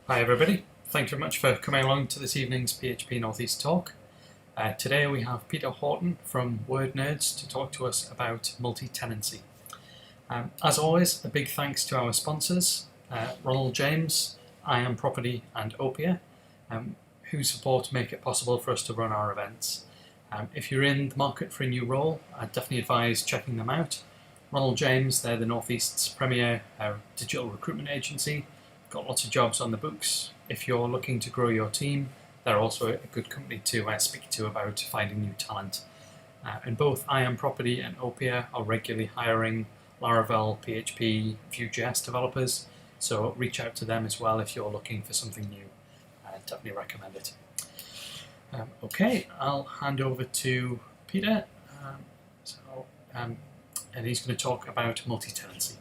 Hi everybody, thanks very much for coming along to this evening's PHP Northeast talk. Today we have Peter Horton from Wordnerds to talk to us about multi-tenancy. As always, a big thanks to our sponsors, Ronald James, I Am Property and Opia, whose support make it possible for us to run our events. If you're in the market for a new role, I'd definitely advise checking them out. Ronald James, they're the Northeast's premier digital recruitment agency. Got lots of jobs on the books. If you're looking to grow your team, they're also a good company to speak to about finding new talent. And both I Am Property and Opia are regularly hiring Laravel, PHP, Vue.js developers, so reach out to them as well if you're looking for something new. I definitely recommend it. Okay, I'll hand over to Peter, and he's going to talk about multi-tenancy.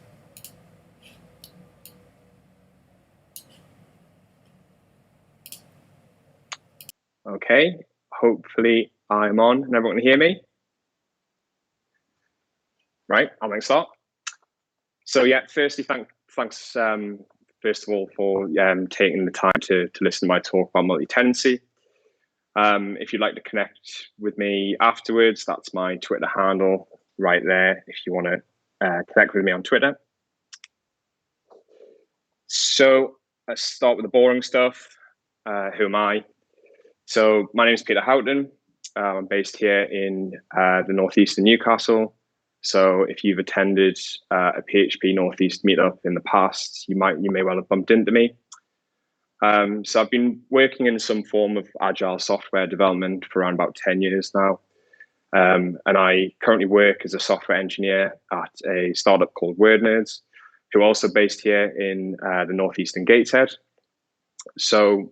Okay, hopefully I'm on and everyone can hear me. Right, I'll make start. So yeah, firstly, thanks first of all for taking the time to listen to my talk about multi-tenancy. If you'd like to connect with me afterwards, that's my Twitter handle right there if you want to connect with me on Twitter. So let's start with the boring stuff. Who am I? So my name is Peter Houghton. I'm based here in the Northeast in Newcastle. So if you've attended a PHP Northeast meetup in the past, you may well have bumped into me. So I've been working in some form of agile software development for around about 10 years now. And I currently work as a software engineer at a startup called Wordnerds, who are also based here in the Northeast in Gateshead. So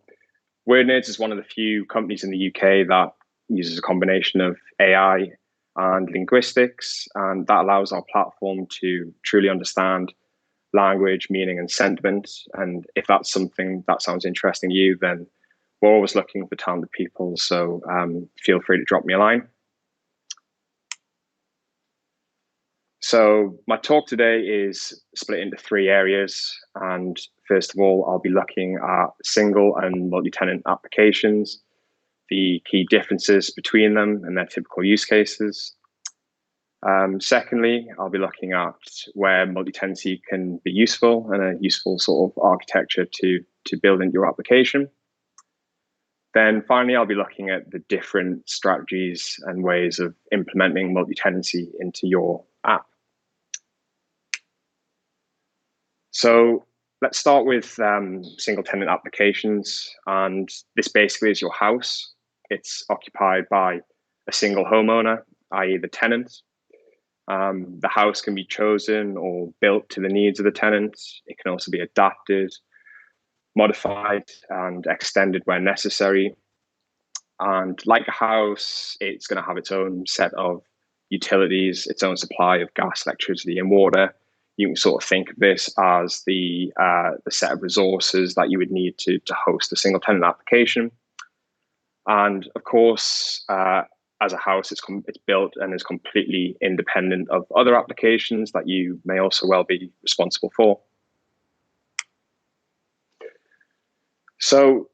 Wordnerds is one of the few companies in the UK that uses a combination of AI and linguistics, and that allows our platform to truly understand language, meaning, and sentiment. And if that's something that sounds interesting to you, then we're always looking for talented people, so feel free to drop me a line. So my talk today is split into three areas. And first of all, I'll be looking at single and multi-tenant applications, the key differences between them and their typical use cases. Secondly, I'll be looking at where multi-tenancy can be useful and a useful sort of architecture to build into your application. Then finally, I'll be looking at the different strategies and ways of implementing multi-tenancy into your app. So let's start with single tenant applications. And this basically is your house. It's occupied by a single homeowner, i.e. the tenant. The house can be chosen or built to the needs of the tenant. It can also be adapted, modified, and extended where necessary. And like a house, it's going to have its own set of utilities, its own supply of gas, electricity, and water. You can sort of think of this as the set of resources that you would need to host a single tenant application. And of course, as a house, it's built and is completely independent of other applications that you may also well be responsible for. So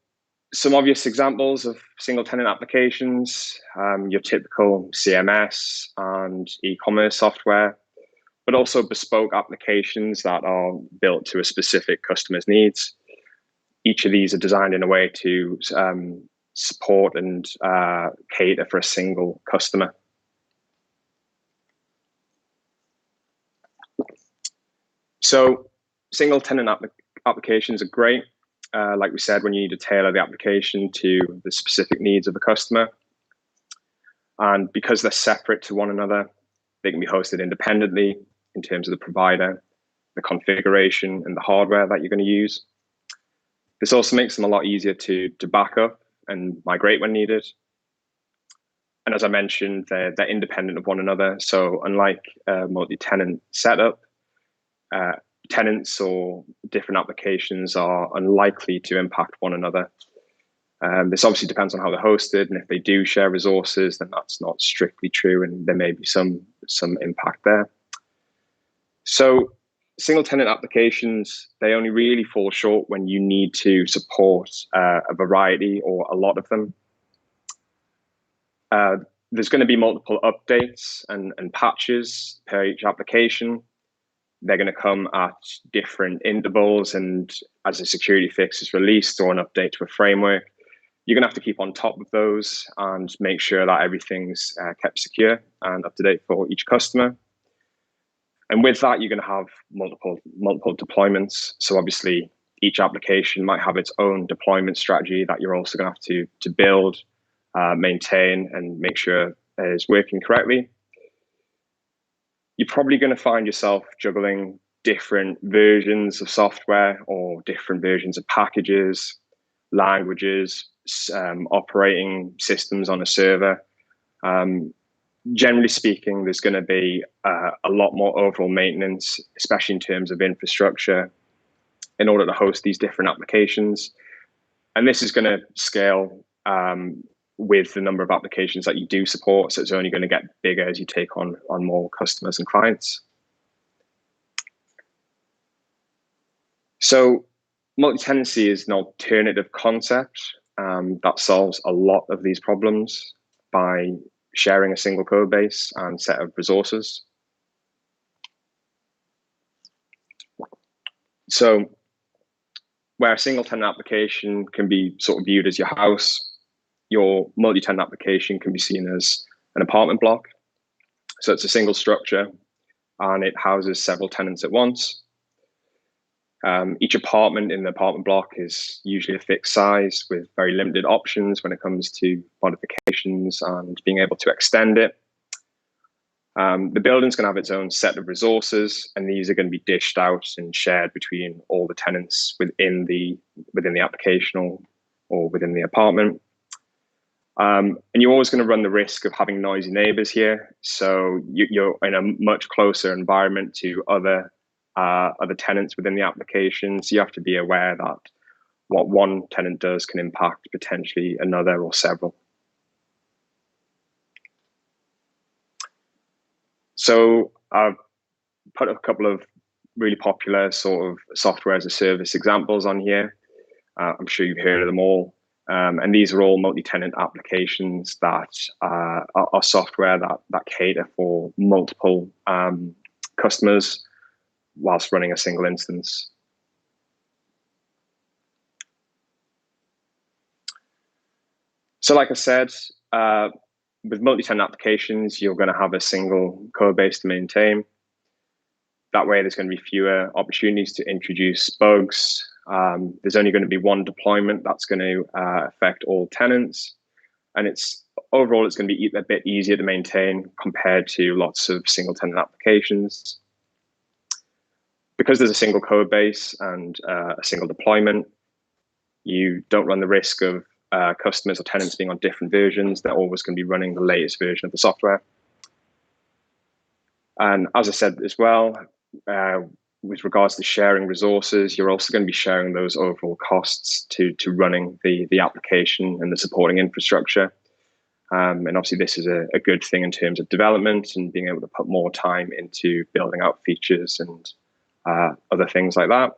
some obvious examples of single tenant applications, your typical CMS and e-commerce software, but also bespoke applications that are built to a specific customer's needs. Each of these are designed in a way to support and cater for a single customer. So single tenant applications are great. Like we said, when you need to tailor the application to the specific needs of the customer. And because they're separate to one another, they can be hosted independently in terms of the provider, the configuration, and the hardware that you're going to use. This also makes them a lot easier to back up and migrate when needed. And as I mentioned, they're independent of one another. So unlike a multi-tenant setup, tenants or different applications are unlikely to impact one another. This obviously depends on how they're hosted, and if they do share resources, then that's not strictly true, and there may be some impact there. So single tenant applications, they only really fall short when you need to support a variety or a lot of them. There's going to be multiple updates and patches per each application. They're going to come at different intervals, and as a security fix is released or an update to a framework, you're going to have to keep on top of those and make sure that everything's kept secure and up to date for each customer. And with that, you're going to have multiple deployments. So obviously, each application might have its own deployment strategy that you're also going to have to build, maintain, and make sure is working correctly. You're probably going to find yourself juggling different versions of software or different versions of packages, languages, operating systems on a server. Generally speaking, there's going to be a lot more overall maintenance, especially in terms of infrastructure, in order to host these different applications. And this is going to scale with the number of applications that you do support. So it's only going to get bigger as you take on more customers and clients. So multi-tenancy is an alternative concept that solves a lot of these problems by sharing a single code base and set of resources. So where a single tenant application can be sort of viewed as your house, your multi-tenant application can be seen as an apartment block. So it's a single structure and it houses several tenants at once. Each apartment in the apartment block is usually a fixed size with very limited options when it comes to modifications and being able to extend it. The building's going to have its own set of resources, and these are going to be dished out and shared between all the tenants within the application or within the apartment. And you're always going to run the risk of having noisy neighbors here. So you're in a much closer environment to other tenants within the application. So you have to be aware that what one tenant does can impact potentially another or several. So I've put a couple of really popular sort of software as a service examples on here. I'm sure you've heard of them all. And these are all multi-tenant applications that are software that cater for multiple customers whilst running a single instance. So like I said, with multi-tenant applications, you're going to have a single code base to maintain. That way, there's going to be fewer opportunities to introduce bugs. There's only going to be one deployment that's going to affect all tenants. And overall, it's going to be a bit easier to maintain compared to lots of single tenant applications. Because there's a single code base and a single deployment, you don't run the risk of customers or tenants being on different versions. They're always going to be running the latest version of the software. And as I said as well, with regards to sharing resources, you're also going to be sharing those overall costs to running the application and the supporting infrastructure. And obviously, this is a good thing in terms of development and being able to put more time into building out features and other things like that.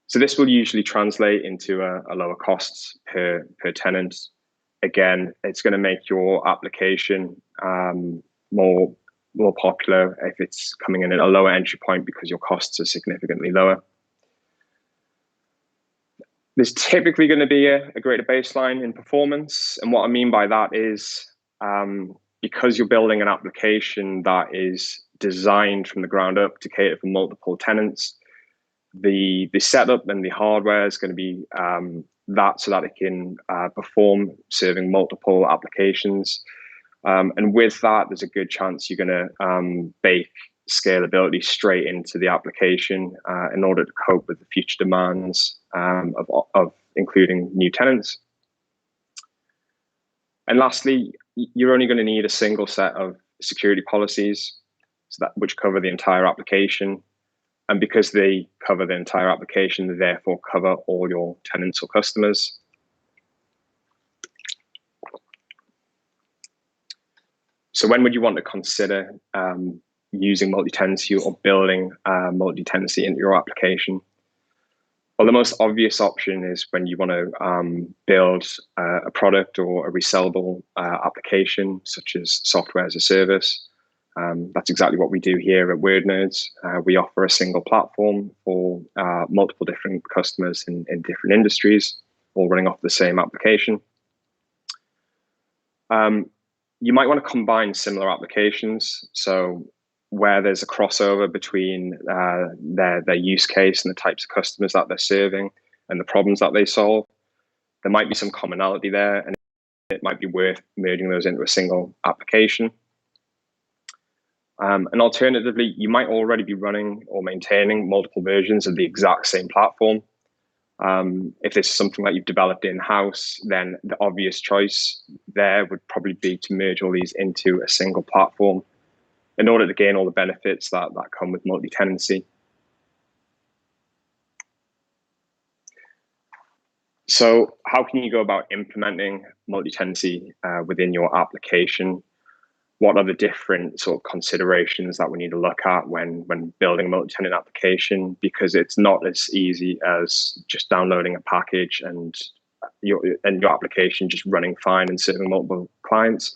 So this will usually translate into a lower costs per tenant. Again, it's going to make your application more popular if it's coming in at a lower entry point because your costs are significantly lower. There's typically going to be a greater baseline in performance. And what I mean by that is because you're building an application that is designed from the ground up to cater for multiple tenants, the setup and the hardware is going to be so that it can perform serving multiple applications. And with that, there's a good chance you're going to bake scalability straight into the application in order to cope with the future demands of including new tenants. And lastly, you're only going to need a single set of security policies which cover the entire application. And because they cover the entire application, they therefore cover all your tenants or customers. So when would you want to consider using multi-tenancy or building multi-tenancy into your application. Well, the most obvious option is when you want to build a product or a resellable application, such as software as a service. That's exactly what we do here at Wordnerds. We offer a single platform for multiple different customers in different industries, all running off the same application. You might want to combine similar applications. So where there's a crossover between their use case and the types of customers that they're serving and the problems that they solve, there might be some commonality there, and it might be worth merging those into a single application. And alternatively, you might already be running or maintaining multiple versions of the exact same platform. If this is something that you've developed in-house, then the obvious choice there would probably be to merge all these into a single platform in order to gain all the benefits that come with multi-tenancy. So how can you go about implementing multi-tenancy within your application? What are the different sort of considerations that we need to look at when building a multi-tenant application? Because it's not as easy as just downloading a package and your application just running fine and serving multiple clients.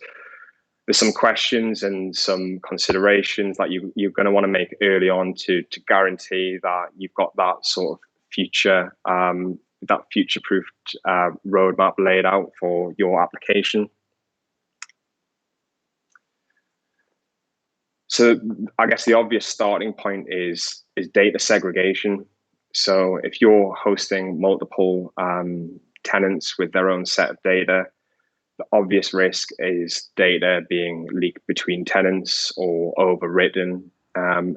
There's some questions and some considerations that you're going to want to make early on to guarantee that you've got that sort of future, that future-proofed roadmap laid out for your application. So I guess the obvious starting point is data segregation. So if you're hosting multiple tenants with their own set of data, the obvious risk is data being leaked between tenants or overwritten,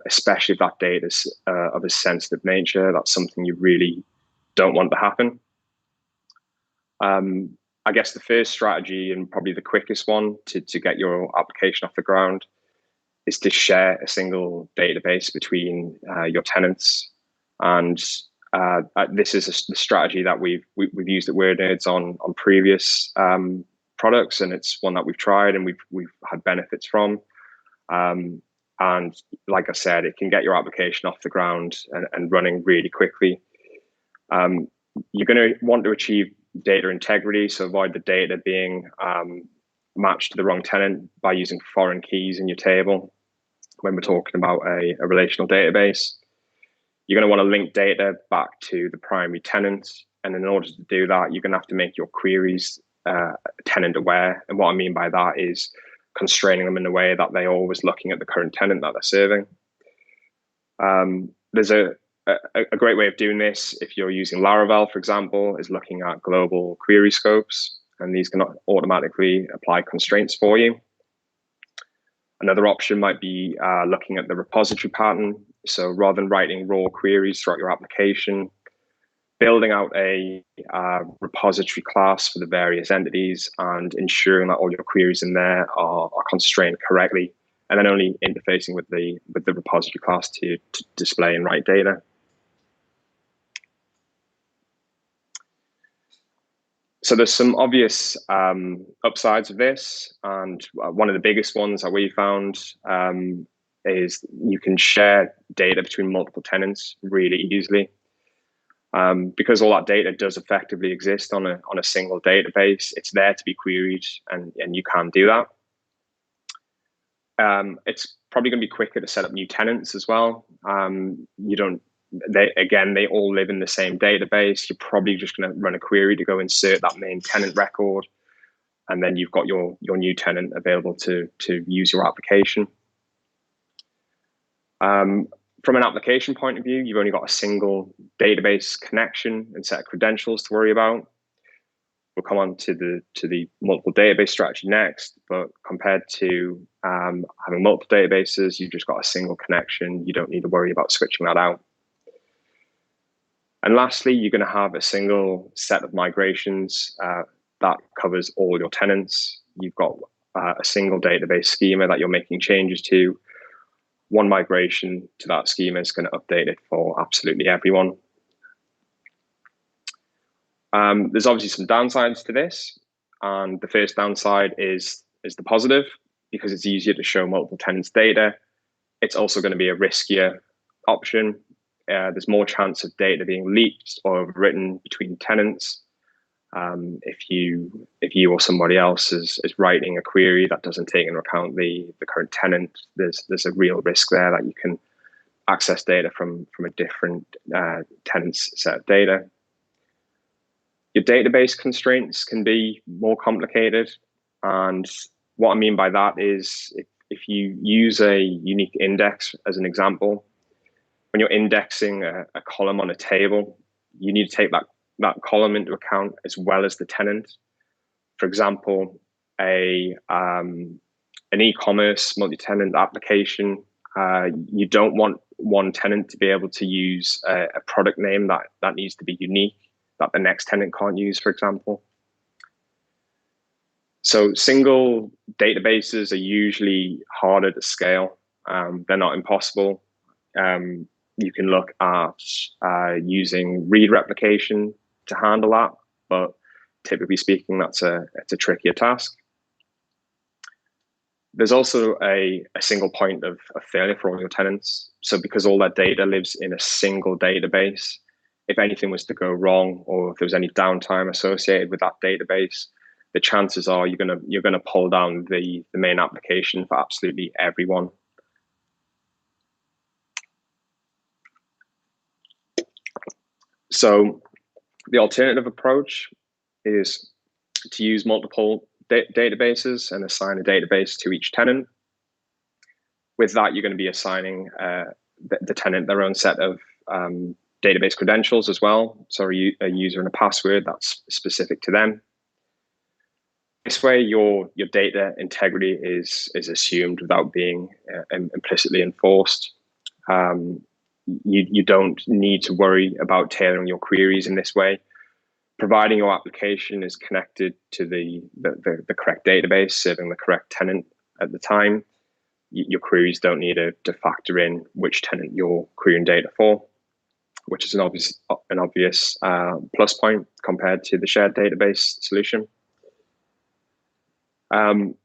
especially if that data is of a sensitive nature. That's something you really don't want to happen. I guess the first strategy, and probably the quickest one to get your application off the ground, is to share a single database between your tenants. And this is a strategy that we've used at Wordnerds on previous products, and it's one that we've tried and we've had benefits from. And like I said, it can get your application off the ground and running really quickly. You're going to want to achieve data integrity, so avoid the data being matched to the wrong tenant by using foreign keys in your table when we're talking about a relational database. You're going to want to link data back to the primary tenant, and in order to do that, you're going to have to make your queries tenant aware. And what I mean by that is constraining them in a way that they're always looking at the current tenant that they're serving. There's a great way of doing this, if you're using Laravel, for example, is looking at global query scopes, and these can automatically apply constraints for you. Another option might be looking at the repository pattern. So rather than writing raw queries throughout your application, building out a repository class for the various entities and ensuring that all your queries in there are constrained correctly, and then only interfacing with the repository class to display and write data. So there's some obvious upsides of this, and one of the biggest ones that we found is you can share data between multiple tenants really easily. Because all that data does effectively exist on a single database, it's there to be queried, and you can do that. It's probably going to be quicker to set up new tenants as well. They all live in the same database. You're probably just going to run a query to go insert that main tenant record, and then you've got your new tenant available to use your application. From an application point of view, you've only got a single database connection and set of credentials to worry about. We'll come on to the multiple database strategy next, but compared to having multiple databases, you've just got a single connection. You don't need to worry about switching that out. And lastly, you're going to have a single set of migrations that covers all your tenants. You've got a single database schema that you're making changes to. One migration to that schema is going to update it for absolutely everyone. There's obviously some downsides to this, and the first downside is the positive, because it's easier to show multiple tenants data. it's also going to be a riskier option. There's more chance of data being leaked or overwritten between tenants. If you or somebody else is writing a query that doesn't take into account the current tenant, there's a real risk there that you can access data from a different tenant's set of data. Your database constraints can be more complicated, and what I mean by that is if you use a unique index as an example, when you're indexing a column on a table, you need to take that column into account as well as the tenant. For example, an e-commerce multi-tenant application, you don't want one tenant to be able to use a product name that needs to be unique, that the next tenant can't use, for example. So single databases are usually harder to scale. They're not impossible. You can look at using read replication to handle that, but typically speaking, it's a trickier task. There's also a single point of failure for all your tenants. So because all that data lives in a single database, if anything was to go wrong or if there was any downtime associated with that database, the chances are you're gonna pull down the main application for absolutely everyone. So the alternative approach is to use multiple databases and assign a database to each tenant. With that, you're going to be assigning the tenant their own set of database credentials as well. So a user and a password that's specific to them. This way, your data integrity is assumed without being implicitly enforced. You don't need to worry about tailoring your queries in this way. Providing your application is connected to the correct database, serving the correct tenant at the time, your queries don't need to factor in which tenant you're querying data for, which is an obvious plus point compared to the shared database solution.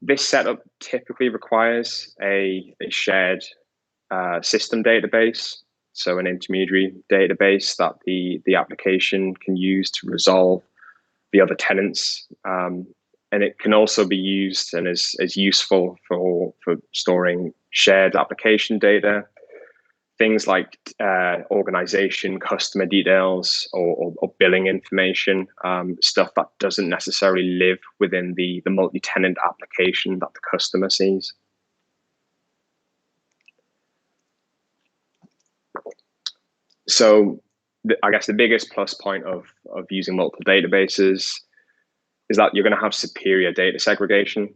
This setup typically requires a shared system database, so an intermediary database that the application can use to resolve the other tenants. And it can also be used and is useful for storing shared application data, things like organization, customer details, or billing information, stuff that doesn't necessarily live within the multi-tenant application that the customer sees. So I guess the biggest plus point of using multiple databases is that you're going to have superior data segregation.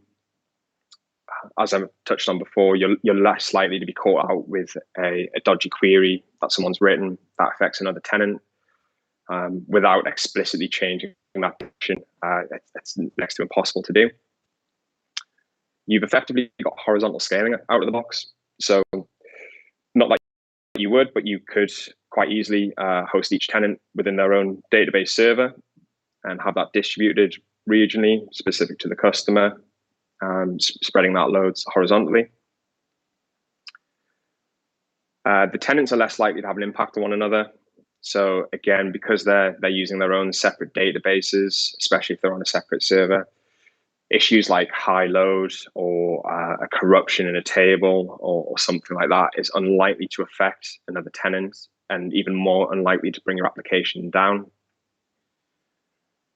As I've touched on before, you're less likely to be caught out with a dodgy query that someone's written that affects another tenant without explicitly changing that action. It's next to impossible to do. You've effectively got horizontal scaling out of the box. So not like you would, but you could quite easily host each tenant within their own database server and have that distributed regionally specific to the customer, spreading that loads horizontally. The tenants are less likely to have an impact on one another. So again, because they're using their own separate databases, especially if they're on a separate server, issues like high load or a corruption in a table or something like that is unlikely to affect another tenant, and even more unlikely to bring your application down.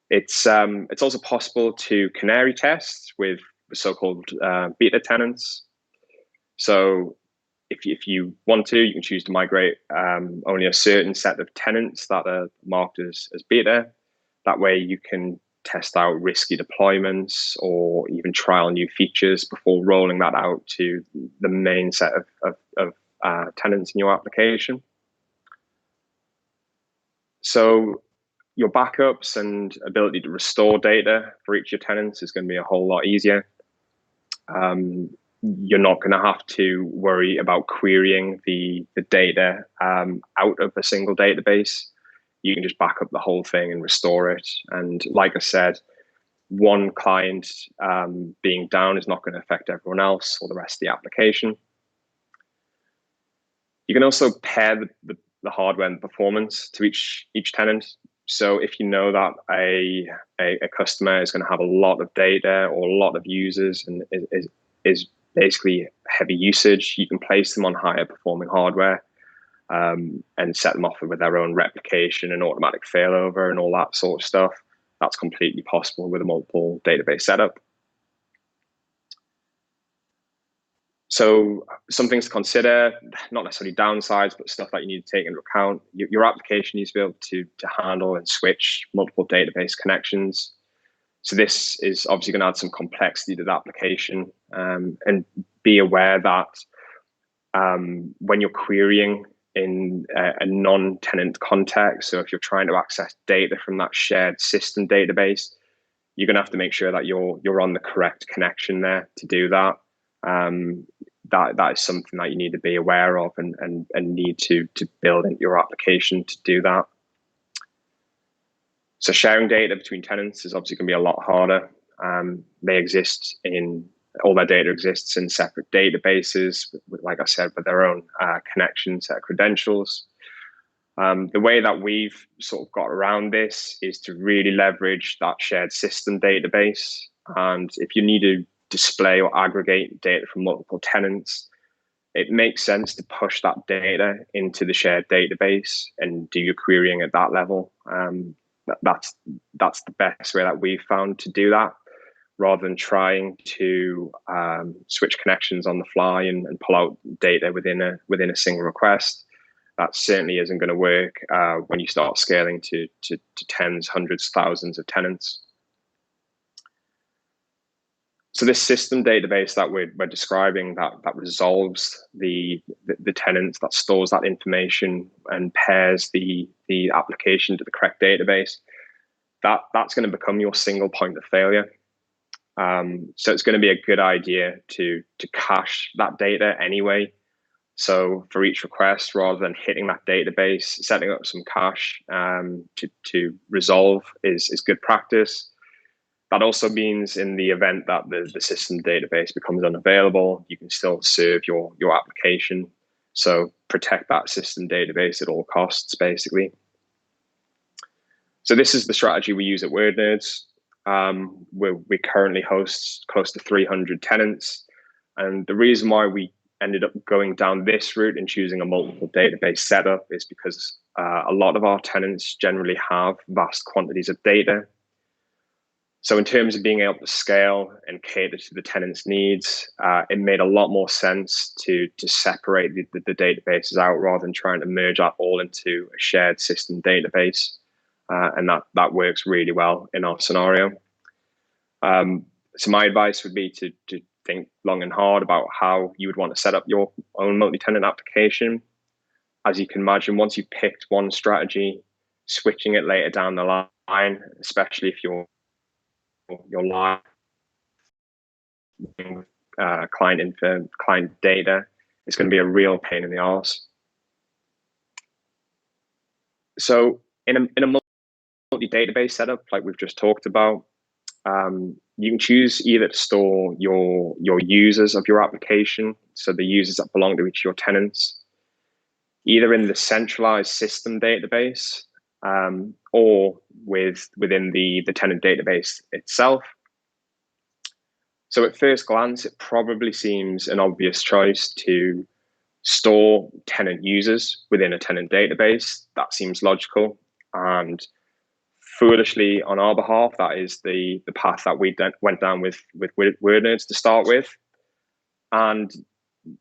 It's also possible to canary test with so-called beta tenants. So if you want to, you can choose to migrate only a certain set of tenants that are marked as beta. That way you can test out risky deployments or even trial new features before rolling that out to the main set of tenants in your application. So your backups and ability to restore data for each of your tenants is going to be a whole lot easier. You're not going to have to worry about querying the data out of a single database. You can just back up the whole thing and restore it. And like I said, one client being down is not going to affect everyone else or the rest of the application. You can also pair the hardware and performance to each tenant. So if you know that a customer is going to have a lot of data or a lot of users and is basically heavy usage, you can place them on higher performing hardware and set them off with their own replication and automatic failover and all that sort of stuff. That's completely possible with a multiple database setup. So some things to consider, not necessarily downsides, but stuff that you need to take into account. Your application needs to be able to handle and switch multiple database connections. So this is obviously going to add some complexity to the application, and be aware that when you're querying in a non-tenant context, so if you're trying to access data from that shared system database, you're going to have to make sure that you're on the correct connection there to do that. That is something that you need to be aware of and need to build into your application to do that. So sharing data between tenants is obviously going to be a lot harder. All their data exists in separate databases, like I said, with their own connection set of credentials. The way that we've sort of got around this is to really leverage that shared system database. And if you need to display or aggregate data from multiple tenants, it makes sense to push that data into the shared database and do your querying at that level. That's the best way that we've found to do that, rather than trying to switch connections on the fly and pull out data within a single request. That certainly isn't going to work when you start scaling to tens, hundreds, thousands of tenants. So this system database that we're describing that resolves the tenants, that stores that information and pairs the application to the correct database, that's going to become your single point of failure. So it's going to be a good idea to cache that data anyway. So for each request, rather than hitting that database, setting up some cache to resolve is good practice. That also means in the event that the system database becomes unavailable, you can still serve your application. So protect that system database at all costs, basically. So this is the strategy we use at Wordnerds. We currently host close to 300 tenants. And the reason why we ended up going down this route and choosing a multiple database setup is because a lot of our tenants generally have vast quantities of data. So in terms of being able to scale and cater to the tenants' needs, it made a lot more sense to separate the databases out rather than trying to merge that all into a shared system database. And that works really well in our scenario. So my advice would be to think long and hard about how you would want to set up your own multi-tenant application. As you can imagine, once you've picked one strategy, switching it later down the line, especially if you're live client info, client data, is going to be a real pain in the arse. So in a multi-database setup, like we've just talked about, you can choose either to store your users of your application, so the users that belong to each of your tenants, either in the centralized system database or within the tenant database itself. So at first glance, it probably seems an obvious choice to store tenant users within a tenant database. That seems logical. And foolishly, on our behalf, that is the path that we went down with Wordnerds to start with. And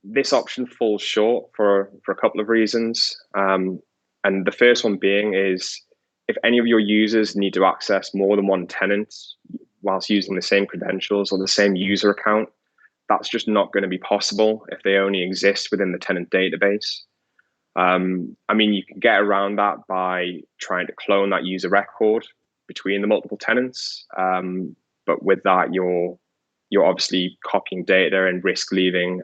this option falls short for a couple of reasons. And the first one being is if any of your users need to access more than one tenant whilst using the same credentials or the same user account, that's just not going to be possible if they only exist within the tenant database. I mean, you can get around that by trying to clone that user record between the multiple tenants. But with that, you're obviously copying data and risk leaving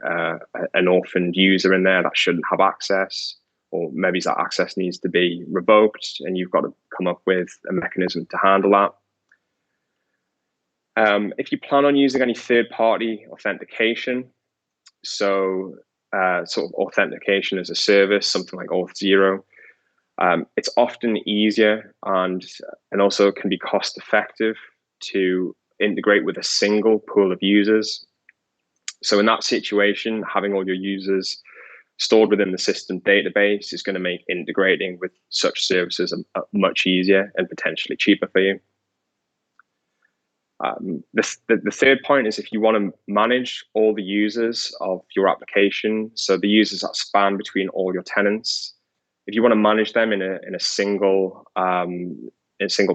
an orphaned user in there that shouldn't have access, or maybe that access needs to be revoked, and you've got to come up with a mechanism to handle that. If you plan on using any third-party authentication, so sort of authentication as a service, something like Auth0. It's often easier and also can be cost effective to integrate with a single pool of users. So in that situation, having all your users stored within the system database is going to make integrating with such services much easier and potentially cheaper for you. The third point is if you want to manage all the users of your application, so the users that span between all your tenants, if you want to manage them in a single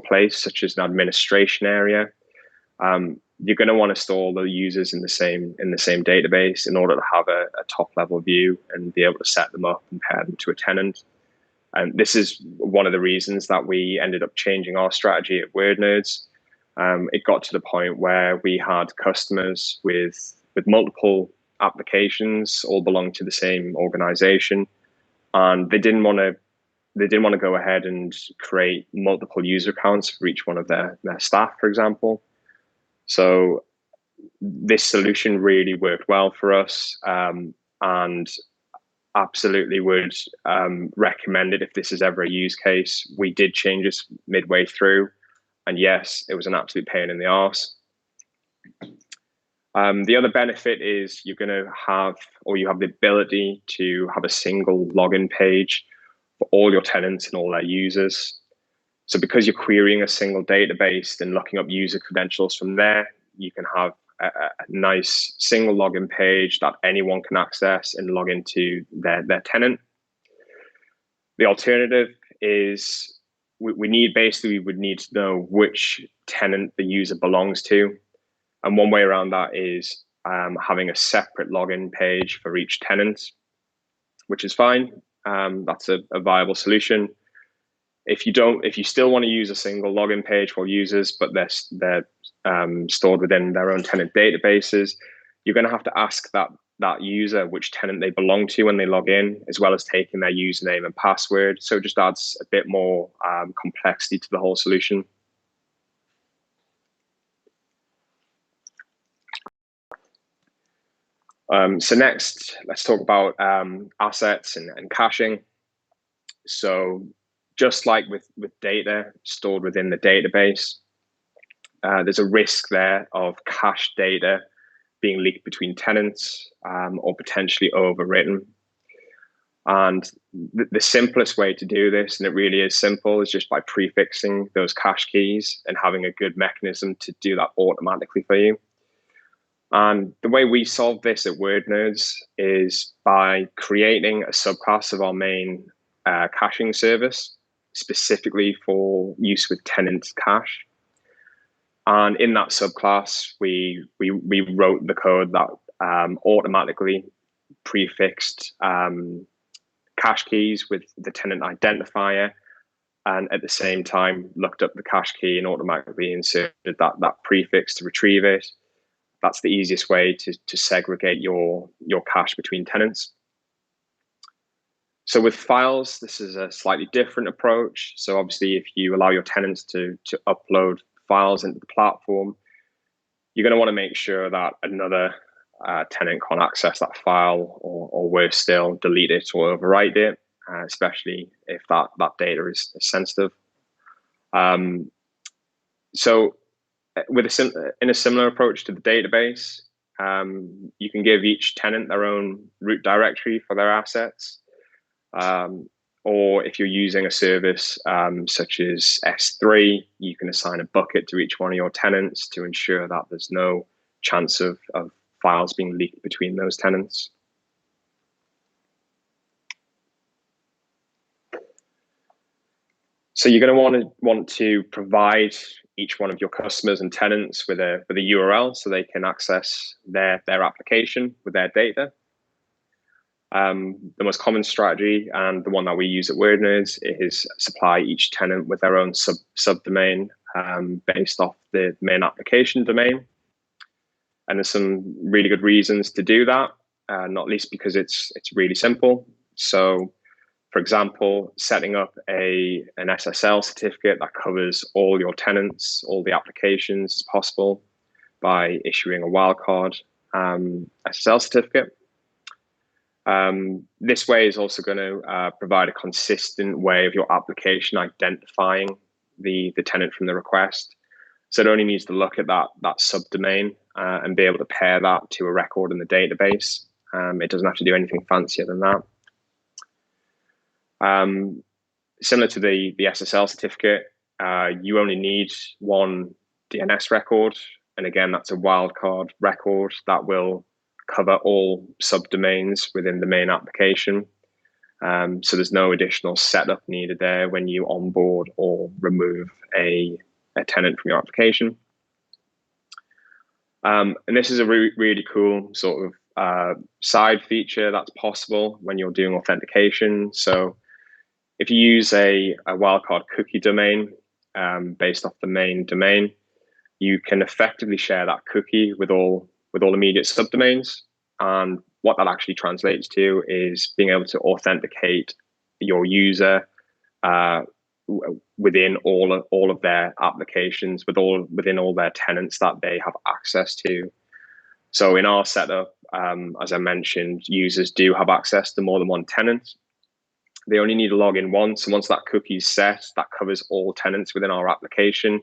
place, such as an administration area, you're going to want to store the users in the same database in order to have a top level view and be able to set them up and pair them to a tenant. And this is one of the reasons that we ended up changing our strategy at Wordnerds. It got to the point where we had customers with multiple applications all belong to the same organization, and they didn't want to go ahead and create multiple user accounts for each one of their staff, for example. So this solution really worked well for us, and absolutely would recommend it if this is ever a use case. We did change this midway through, and yes, it was an absolute pain in the arse. The other benefit is you're going to have, or you have the ability to have a single login page for all your tenants and all their users. So because you're querying a single database and looking up user credentials from there, you can have a nice single login page that anyone can access and log into their tenant. The alternative is we would need to know which tenant the user belongs to. And one way around that is having a separate login page for each tenant, which is fine. That's a viable solution. If you still want to use a single login page for users, but they're stored within their own tenant databases, you're going to have to ask that user which tenant they belong to when they log in, as well as taking their username and password. So it just adds a bit more complexity to the whole solution. So next, let's talk about assets and caching. So just like with data stored within the database, there's a risk there of cached data being leaked between tenants or potentially overwritten. And the simplest way to do this, and it really is simple, is just by prefixing those cache keys and having a good mechanism to do that automatically for you. And the way we solve this at Wordnerds is by creating a subclass of our main caching service, specifically for use with tenant cache. And in that subclass, we wrote the code that automatically prefixed cache keys with the tenant identifier, and at the same time looked up the cache key and automatically inserted that prefix to retrieve it. That's the easiest way to segregate your cache between tenants. So with files, this is a slightly different approach. So obviously, if you allow your tenants to upload files into the platform, you're going to want to make sure that another tenant can't access that file, or worse still, delete it or overwrite it, especially if that data is sensitive. So in a similar approach to the database, you can give each tenant their own root directory for their assets. Or if you're using a service such as S3, you can assign a bucket to each one of your tenants to ensure that there's no chance of files being leaked between those tenants. So you're going to want to provide each one of your customers and tenants with a URL so they can access their application with their data. The most common strategy, and the one that we use at Wordnerds, is supply each tenant with their own subdomain based off the main application domain. And there's some really good reasons to do that, not least because it's really simple. So, for example, setting up an SSL certificate that covers all your tenants, all the applications is possible by issuing a wildcard SSL certificate. This way is also going to provide a consistent way of your application identifying the tenant from the request. So it only needs to look at that subdomain and be able to pair that to a record in the database. It doesn't have to do anything fancier than that. Similar to the SSL certificate, you only need one DNS record. And again, that's a wildcard record that will cover all subdomains within the main application. So there's no additional setup needed there when you onboard or remove a tenant from your application. And this is a really cool sort of side feature that's possible when you're doing authentication. So if you use a wildcard cookie domain based off the main domain, you can effectively share that cookie with all immediate subdomains. And what that actually translates to is being able to authenticate your user within all of their applications, within all their tenants that they have access to. So in our setup, as I mentioned, users do have access to more than one tenant. They only need to log in once, and once that cookie is set, that covers all tenants within our application.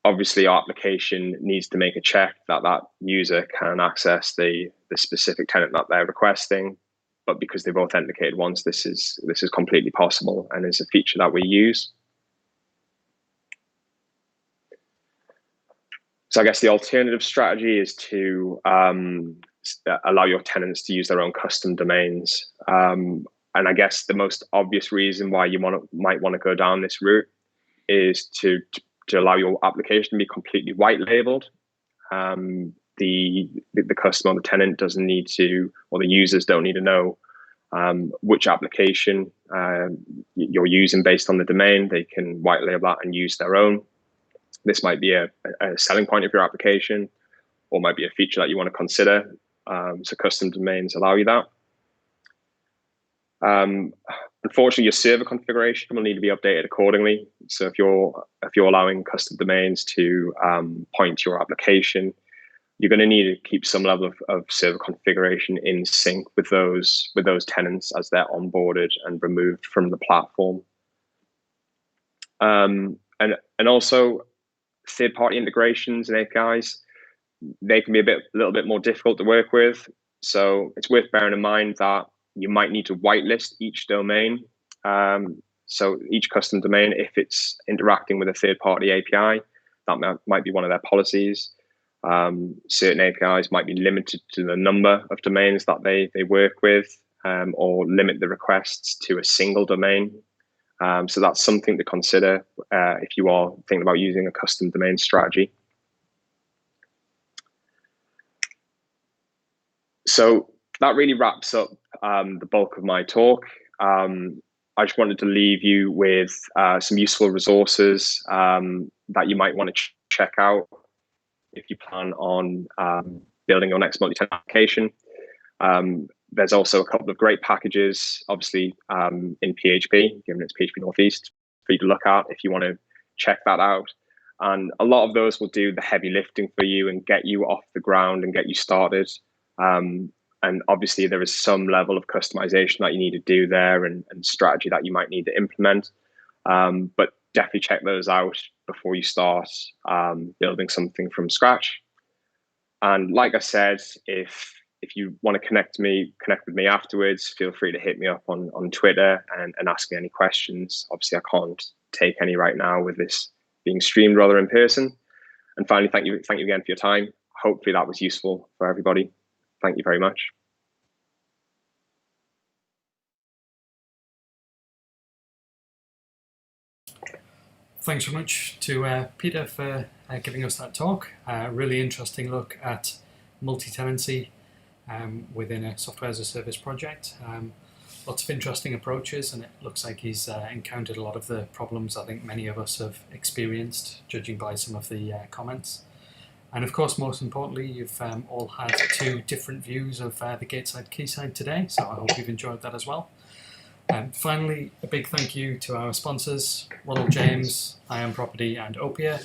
Obviously, our application needs to make a check that that user can access the specific tenant that they're requesting. But because they've authenticated once, this is completely possible and is a feature that we use. So I guess the alternative strategy is to allow your tenants to use their own custom domains. And I guess the most obvious reason why you might want to go down this route is to allow your application to be completely white labeled. The customer or the tenant doesn't need to, or the users don't need to know which application you're using based on the domain. They can white label that and use their own. This might be a selling point of your application, or might be a feature that you want to consider. So custom domains allow you that. Unfortunately, your server configuration will need to be updated accordingly. So if you're allowing custom domains to point to your application, you're going to need to keep some level of server configuration in sync with those tenants as they're onboarded and removed from the platform. And also third-party integrations and APIs, they can be a little bit more difficult to work with. So it's worth bearing in mind that you might need to whitelist each domain. So each custom domain, if it's interacting with a third-party API, that might be one of their policies. Certain APIs might be limited to the number of domains that they work with, or limit the requests to a single domain. So that's something to consider if you are thinking about using a custom domain strategy. So that really wraps up the bulk of my talk. I just wanted to leave you with some useful resources that you might want to check out if you plan on building your next multi-tenant application. There's also a couple of great packages, obviously in PHP, given it's PHP Northeast, for you to look at if you want to check that out. And a lot of those will do the heavy lifting for you and get you off the ground and get you started. And obviously there is some level of customization that you need to do there and strategy that you might need to implement. But definitely check those out before you start building something from scratch. And like I said, if you want to connect with me afterwards, feel free to hit me up on Twitter and ask me any questions. Obviously, I can't take any right now with this being streamed rather in person. And finally, thank you again for your time. Hopefully that was useful for everybody. Thank you very much. Thanks very much to Peter for giving us that talk. Really interesting look at multi-tenancy within a software as a service project. Lots of interesting approaches, and it looks like he's encountered a lot of the problems I think many of us have experienced, judging by some of the comments. And of course, most importantly, you've all had two different views of the Gateshead Quayside today, so I hope you've enjoyed that as well. Finally, a big thank you to our sponsors, Ronald James, I Am Property and Opia.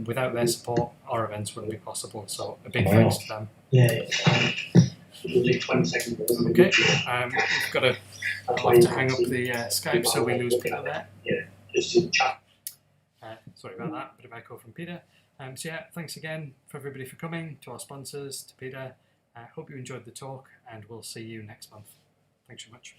Without their support, our events wouldn't be possible, so a big thanks to them. Yeah. Losing 20 seconds. Okay, we've got to, I'll have to hang up the Skype so we lose Peter there. Yeah, just in chat. Sorry about that, bit of echo from Peter. So yeah, thanks again for everybody for coming, to our sponsors, to Peter. Hope you enjoyed the talk, and we'll see you next month. Thanks very much.